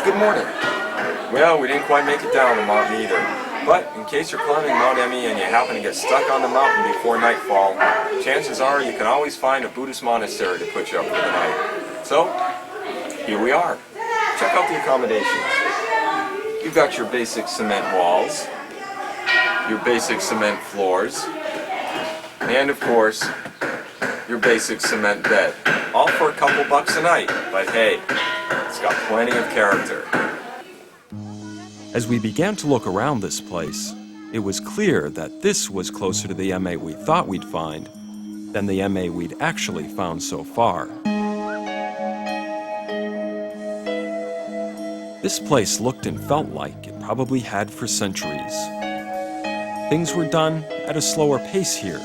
Good morning. Well, we didn't quite make it down the mountain either. But in case you're climbing Mount Emi and you happen to get stuck on the mountain before nightfall, chances are you can always find a Buddhist monastery to put you up for the night. So, here we are. Check out the accommodations. You've got your basic cement walls, your basic cement floors, and of course, your basic cement bed. All for a couple bucks a night, but hey, it's got plenty of character. As we began to look around this place, it was clear that this was closer to the MA we thought we'd find than the MA we'd actually found so far. This place looked and felt like it probably had for centuries. Things were done at a slower pace here.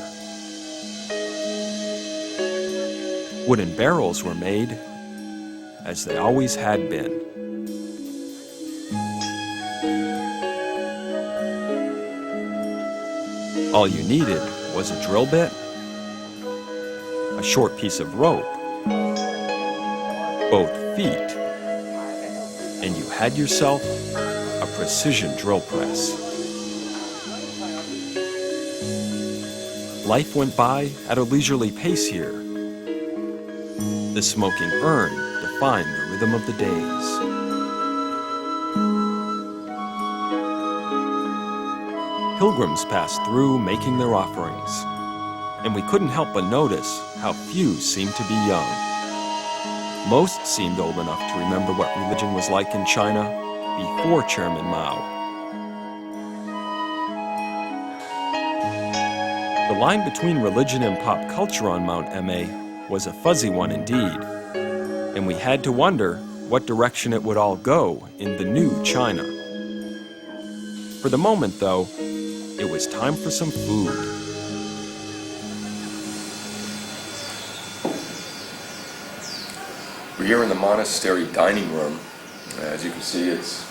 Wooden barrels were made, as they always had been. All you needed was a drill bit, a short piece of rope, both feet, and you had yourself a precision drill press. Life went by at a leisurely pace here. The smoking urn defined the rhythm of the days. Pilgrims passed through making their offerings, and we couldn't help but notice how few seemed to be young. Most seemed old enough to remember what religion was like in China before Chairman Mao. The line between religion and pop culture on Mount Ma was a fuzzy one indeed, and we had to wonder what direction it would all go in the new China. For the moment, though, it was time for some food. We're here in the monastery dining room. As you can see, it's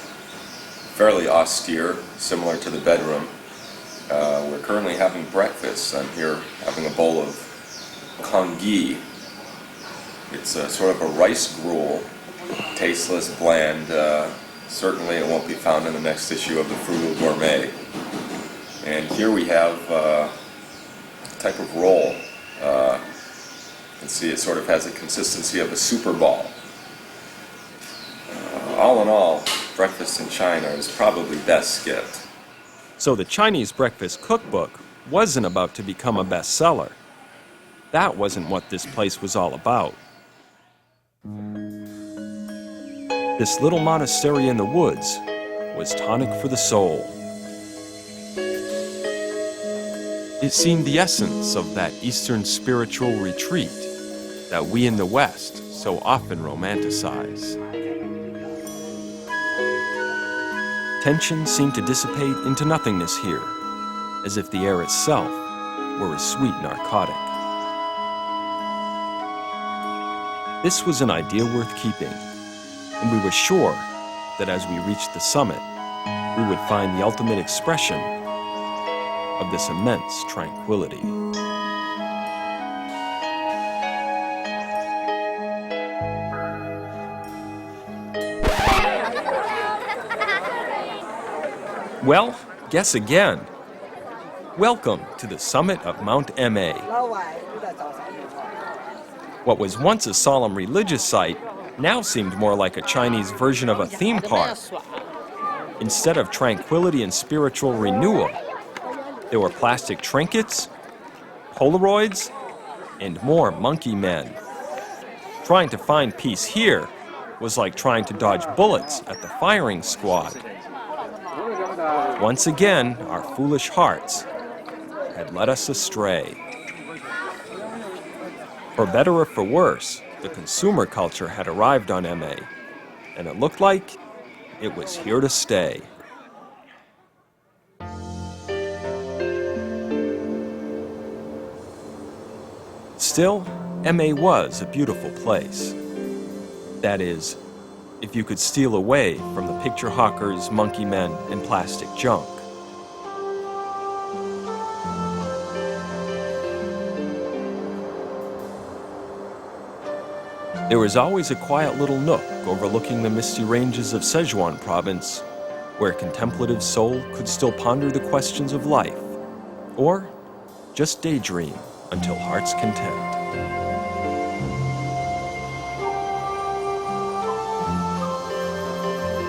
fairly austere, similar to the bedroom. We're currently having breakfast. I'm here having a bowl of congee. It's a sort of a rice gruel, tasteless, bland. Certainly it won't be found in the next issue of the Frugal Gourmet. And here we have a type of roll. You can see it sort of has the consistency of a super ball. All in all, breakfast in China is probably best skipped. So the Chinese breakfast cookbook wasn't about to become a bestseller. That wasn't what this place was all about. This little monastery in the woods was tonic for the soul. It seemed the essence of that Eastern spiritual retreat that we in the West so often romanticize. Tension seemed to dissipate into nothingness here, as if the air itself were a sweet narcotic. This was an idea worth keeping, and we were sure that as we reached the summit, we would find the ultimate expression of this immense tranquility. Well, guess again. Welcome to the summit of Mount Ma. What was once a solemn religious site now seemed more like a Chinese version of a theme park. Instead of tranquility and spiritual renewal, there were plastic trinkets, Polaroids, and more monkey men. Trying to find peace here was like trying to dodge bullets at the firing squad. Once again, our foolish hearts had led us astray. For better or for worse, the consumer culture had arrived on MA, and it looked like it was here to stay. Still, MA was a beautiful place. That is, if you could steal away from the picture hawkers, monkey men, and plastic junk. There was always a quiet little nook overlooking the misty ranges of Sichuan province where a contemplative soul could still ponder the questions of life, or just daydream until heart's content.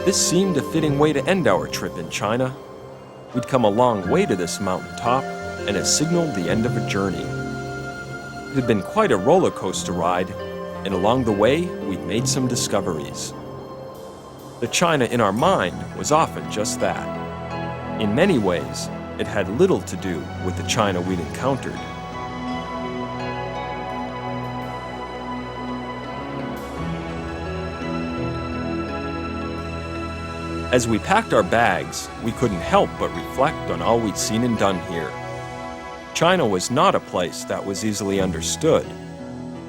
This seemed a fitting way to end our trip in China. We'd come a long way to this mountaintop, and it signaled the end of a journey. It had been quite a roller coaster ride, and along the way, we'd made some discoveries. The China in our mind was often just that. In many ways, it had little to do with the China we'd encountered. As we packed our bags, we couldn't help but reflect on all we'd seen and done here. China was not a place that was easily understood.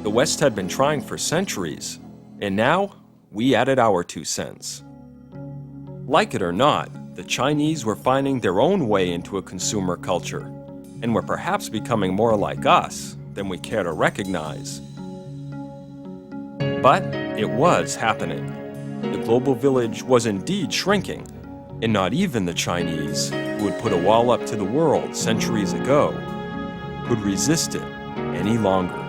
The West had been trying for centuries, and now we added our 2 cents. Like it or not, the Chinese were finding their own way into a consumer culture, and were perhaps becoming more like us than we care to recognize. But it was happening. The global village was indeed shrinking, and not even the Chinese, who had put a wall up to the world centuries ago, could resist it any longer.